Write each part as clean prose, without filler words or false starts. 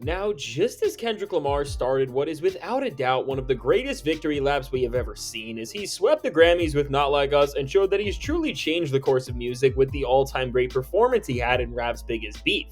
Now, just as Kendrick Lamar started what is without a doubt one of the greatest victory laps we have ever seen, as he swept the Grammys with Not Like Us and showed that he's truly changed the course of music with the all-time great performance he had in rap's biggest beef.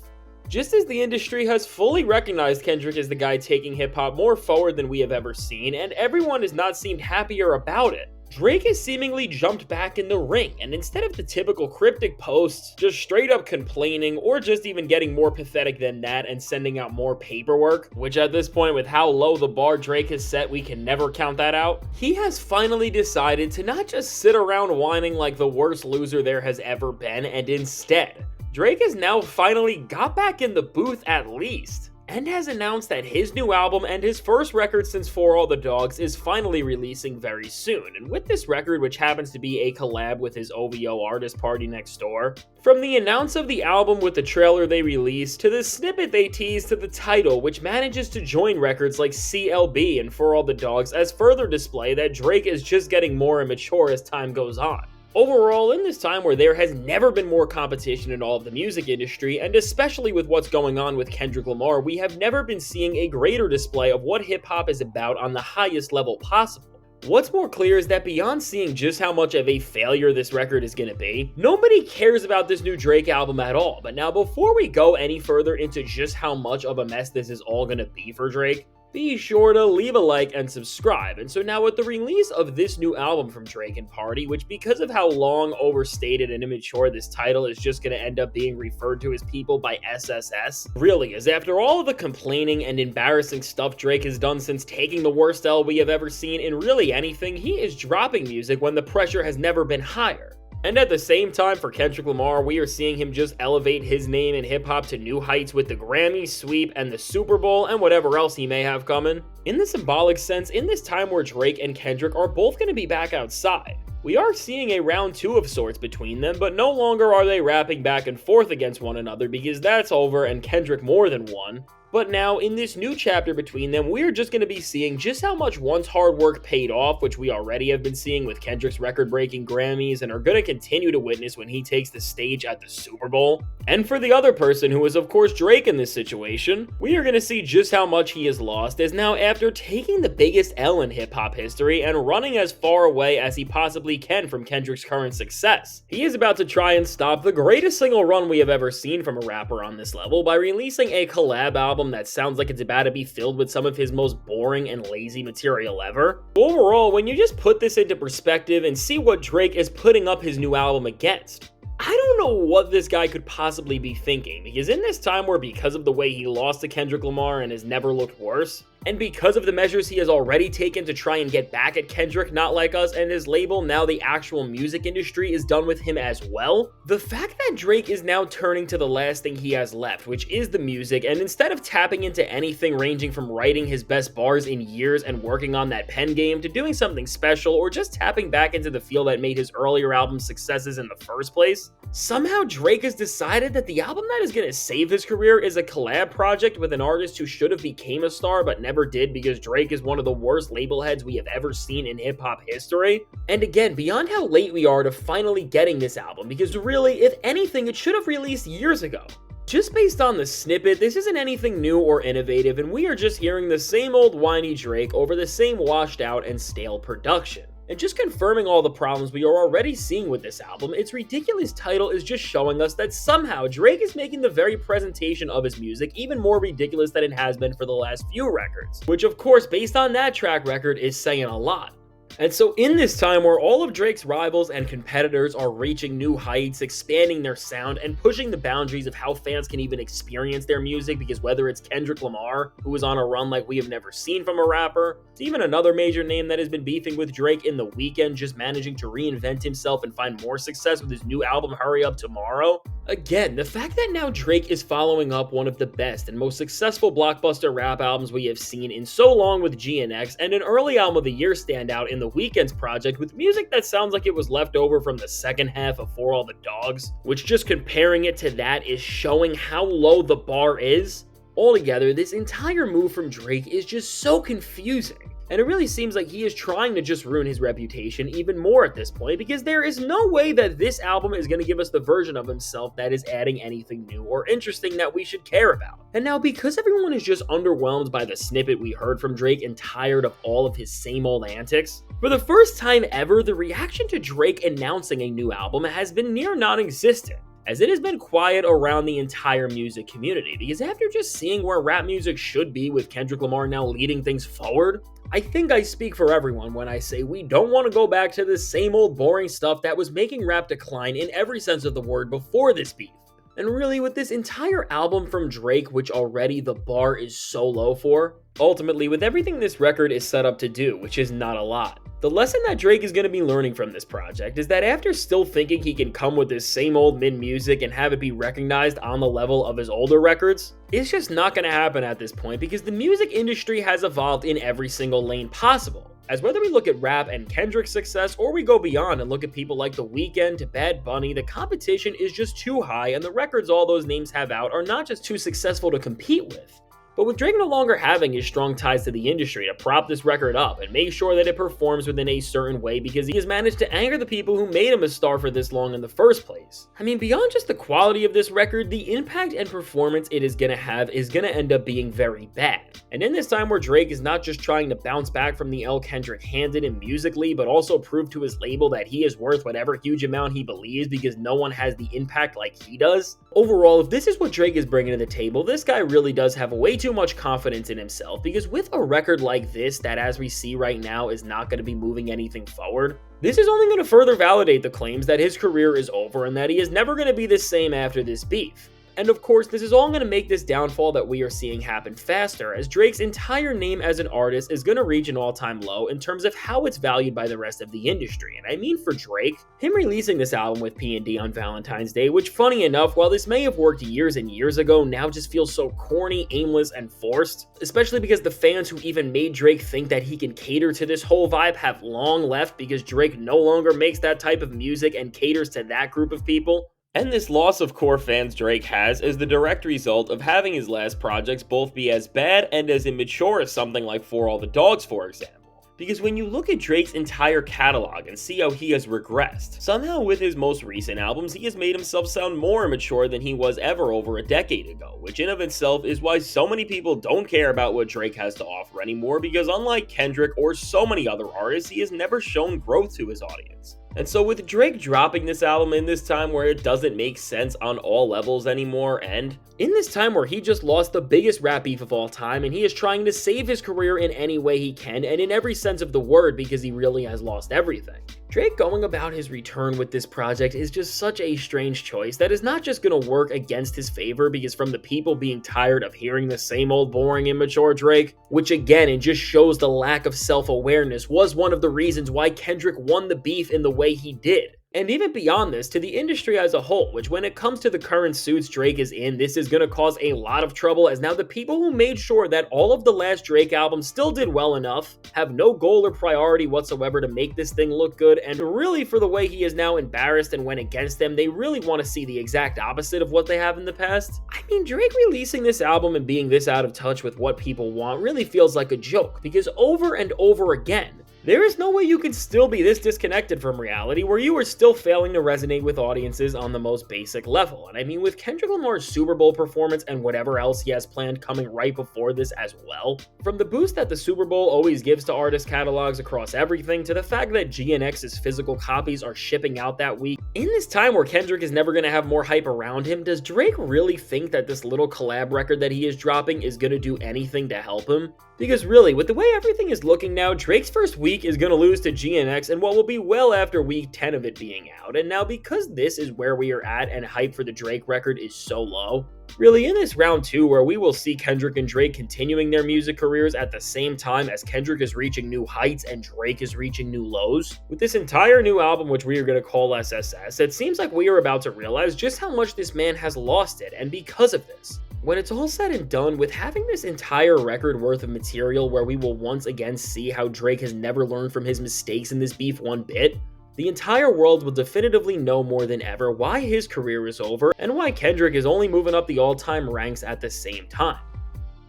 Just as the industry has fully recognized Kendrick as the guy taking hip-hop more forward than we have ever seen, and everyone has not seemed happier about it, Drake has seemingly jumped back in the ring, and instead of the typical cryptic posts, just straight up complaining, or just even getting more pathetic than that and sending out more paperwork, which at this point with how low the bar Drake has set, we can never count that out, he has finally decided to not just sit around whining like the worst loser there has ever been, and instead, Drake has now finally got back in the booth at least, and has announced that his new album and his first record since For All the Dogs is finally releasing very soon. And with this record, which happens to be a collab with his OVO artist PartyNextDoor, from the announce of the album with the trailer they released, to the snippet they teased, to the title, which manages to join records like CLB and For All the Dogs as further display that Drake is just getting more immature as time goes on. Overall, in this time where there has never been more competition in all of the music industry, and especially with what's going on with Kendrick Lamar, we have never been seeing a greater display of what hip-hop is about on the highest level possible. What's more clear is that beyond seeing just how much of a failure this record is going to be, nobody cares about this new Drake album at all. But now, before we go any further into just how much of a mess this is all going to be for Drake, be sure to leave a like and subscribe. And so now with the release of this new album from Drake and Party, which because of how long, overstated, and immature this title is just going to end up being referred to as people by SSS, really is after all of the complaining and embarrassing stuff Drake has done since taking the worst L we have ever seen in really anything, he is dropping music when the pressure has never been higher. And at the same time, for Kendrick Lamar, we are seeing him just elevate his name in hip-hop to new heights with the Grammy sweep and the Super Bowl and whatever else he may have coming. In the symbolic sense, in this time where Drake and Kendrick are both going to be back outside, we are seeing a round two of sorts between them, but no longer are they rapping back and forth against one another because that's over and Kendrick more than won. But now, in this new chapter between them, we're just going to be seeing just how much once hard work paid off, which we already have been seeing with Kendrick's record-breaking Grammys and are going to continue to witness when he takes the stage at the Super Bowl. And for the other person, who is of course Drake in this situation, we are going to see just how much he has lost, as now after taking the biggest L in hip-hop history and running as far away as he possibly can from Kendrick's current success, he is about to try and stop the greatest single run we have ever seen from a rapper on this level by releasing a collab album that sounds like it's about to be filled with some of his most boring and lazy material ever. Overall, when you just put this into perspective and see what Drake is putting up his new album against, I don't know what this guy could possibly be thinking, because in this time where because of the way he lost to Kendrick Lamar and has never looked worse, and because of the measures he has already taken to try and get back at Kendrick, Not Like Us, and his label, now the actual music industry is done with him as well, the fact that Drake is now turning to the last thing he has left, which is the music, and instead of tapping into anything ranging from writing his best bars in years and working on that pen game to doing something special or just tapping back into the feel that made his earlier album successes in the first place, somehow Drake has decided that the album that is going to save his career is a collab project with an artist who should have became a star but never did, because Drake is one of the worst label heads we have ever seen in hip-hop history. And again, beyond how late we are to finally getting this album, because really, if anything, it should have released years ago. Just based on the snippet, this isn't anything new or innovative, and we are just hearing the same old whiny Drake over the same washed out and stale production. And just confirming all the problems we are already seeing with this album, its ridiculous title is just showing us that somehow Drake is making the very presentation of his music even more ridiculous than it has been for the last few records. Which of course, based on that track record, is saying a lot. And so in this time where all of Drake's rivals and competitors are reaching new heights, expanding their sound, and pushing the boundaries of how fans can even experience their music, because whether it's Kendrick Lamar, who is on a run like we have never seen from a rapper, to even another major name that has been beefing with Drake in The Weeknd, just managing to reinvent himself and find more success with his new album Hurry Up Tomorrow. Again, the fact that now Drake is following up one of the best and most successful blockbuster rap albums we have seen in so long with GNX, and an early album of the year standout in The Weeknd's project with music that sounds like it was left over from the second half of For All the Dogs, which just comparing it to that is showing how low the bar is. Altogether, this entire move from Drake is just so confusing. And it really seems like he is trying to just ruin his reputation even more at this point, because there is no way that this album is going to give us the version of himself that is adding anything new or interesting that we should care about. And now, because everyone is just underwhelmed by the snippet we heard from Drake and tired of all of his same old antics, for the first time ever, the reaction to Drake announcing a new album has been near non-existent, as it has been quiet around the entire music community. Because after just seeing where rap music should be with Kendrick Lamar now leading things forward, I think I speak for everyone when I say we don't want to go back to the same old boring stuff that was making rap decline in every sense of the word before this beef. And really, with this entire album from Drake, which already the bar is so low for, ultimately with everything this record is set up to do, which is not a lot, the lesson that Drake is going to be learning from this project is that after still thinking he can come with this same old mid music and have it be recognized on the level of his older records, it's just not going to happen at this point, because the music industry has evolved in every single lane possible. As whether we look at rap and Kendrick's success, or we go beyond and look at people like The Weeknd to Bad Bunny, the competition is just too high, and the records all those names have out are not just too successful to compete with. But with Drake no longer having his strong ties to the industry to prop this record up and make sure that it performs within a certain way, because he has managed to anger the people who made him a star for this long in the first place. I mean, beyond just the quality of this record, the impact and performance it is going to have is going to end up being very bad. And in this time where Drake is not just trying to bounce back from the L Kendrick handed him musically, but also prove to his label that he is worth whatever huge amount he believes, because no one has the impact like he does. Overall, if this is what Drake is bringing to the table, this guy really does have way too much confidence in himself, because with a record like this that, as we see right now, is not going to be moving anything forward, this is only going to further validate the claims that his career is over and that he is never going to be the same after this beef. And of course, this is all going to make this downfall that we are seeing happen faster, as Drake's entire name as an artist is going to reach an all-time low in terms of how it's valued by the rest of the industry. And I mean, for Drake, him releasing this album with P&D on Valentine's Day, which, funny enough, while this may have worked years and years ago, now just feels so corny, aimless, and forced, especially because the fans who even made Drake think that he can cater to this whole vibe have long left, because Drake no longer makes that type of music and caters to that group of people. And this loss of core fans Drake has is the direct result of having his last projects both be as bad and as immature as something like For All the Dogs, for example. Because when you look at Drake's entire catalog and see how he has regressed, somehow with his most recent albums he has made himself sound more immature than he was ever over a decade ago, which in of itself is why so many people don't care about what Drake has to offer anymore, because unlike Kendrick or so many other artists, he has never shown growth to his audience. And so with Drake dropping this album in this time where it doesn't make sense on all levels anymore, and in this time where he just lost the biggest rap beef of all time and he is trying to save his career in any way he can, and in every sense of the word, because he really has lost everything, Drake going about his return with this project is just such a strange choice that is not just going to work against his favor, because from the people being tired of hearing the same old boring immature Drake, which again, it just shows the lack of self-awareness, was one of the reasons why Kendrick won the beef in the way he did. And even beyond this, to the industry as a whole, which when it comes to the current suits Drake is in, this is going to cause a lot of trouble, as now the people who made sure that all of the last Drake albums still did well enough have no goal or priority whatsoever to make this thing look good, and really for the way he is now embarrassed and went against them, they really want to see the exact opposite of what they have in the past. I mean, Drake releasing this album and being this out of touch with what people want really feels like a joke, because over and over again, there is no way you can still be this disconnected from reality where you are still failing to resonate with audiences on the most basic level. And I mean, with Kendrick Lamar's Super Bowl performance and whatever else he has planned coming right before this as well, from the boost that the Super Bowl always gives to artist catalogs across everything, to the fact that GNX's physical copies are shipping out that week, in this time where Kendrick is never going to have more hype around him, does Drake really think that this little collab record that he is dropping is going to do anything to help him? Because really, with the way everything is looking now, Drake's first week is going to lose to GNX in what will be well after week 10 of it being out. And now, because this is where we are at and hype for the Drake record is so low, really in this round 2 where we will see Kendrick and Drake continuing their music careers at the same time as Kendrick is reaching new heights and Drake is reaching new lows, with this entire new album which we are going to call SSS, it seems like we are about to realize just how much this man has lost it, and because of this. When it's all said and done, with having this entire record worth of material where we will once again see how Drake has never learned from his mistakes in this beef one bit, the entire world will definitively know more than ever why his career is over and why Kendrick is only moving up the all-time ranks at the same time.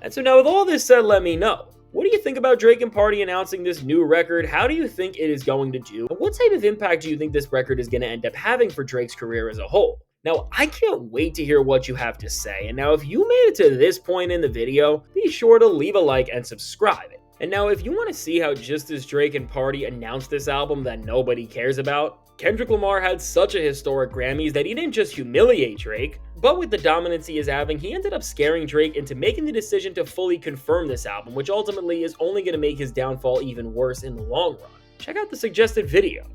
And so now with all this said, let me know, What do you think about Drake and Party announcing this new record? How do you think it is going to do? And what type of impact do you think this record is going to end up having for Drake's career as a whole? Now, I can't wait to hear what you have to say. And now, if you made it to this point in the video, be sure to leave a like and subscribe. And now, if you want to see how just as Drake and Party announced this album that nobody cares about, Kendrick Lamar had such a historic Grammys that he didn't just humiliate Drake, but with the dominance he is having, he ended up scaring Drake into making the decision to fully confirm this album, which ultimately is only going to make his downfall even worse in the long run. Check out the suggested video.